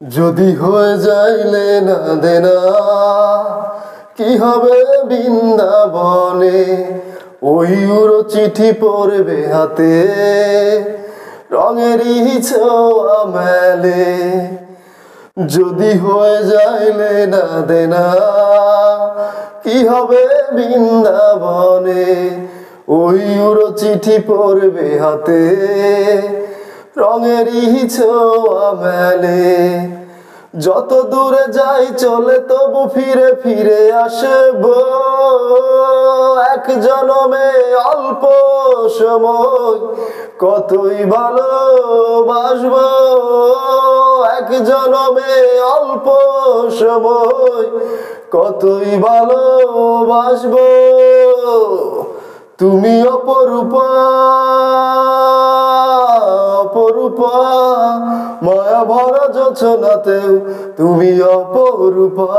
যদি হয়ে যাইলে না দেনা কি হবে বৃন্দাবনে, ওই উড়ো চিঠি পড়বে হাতে, রঙেরই ছোঁয়া মেলে। যদি হয়ে যাইলে না দেনা কি হবে বৃন্দাবনে, ওই উড়ো চিঠি পড়বে হাতে, রঙেরই ছোঁয়া মেলে। যত দূরে যাই চলে তবু ফিরে ফিরে আসবো, এক জনমে অল্প সময় কতই ভালোবাসবো, এক জনমে অল্প সময় কতই ভালোবাসবো। তুমি অপরূপা অপরূপা, মায়া ভরা জোছনাতেও তুমি অপরূপা।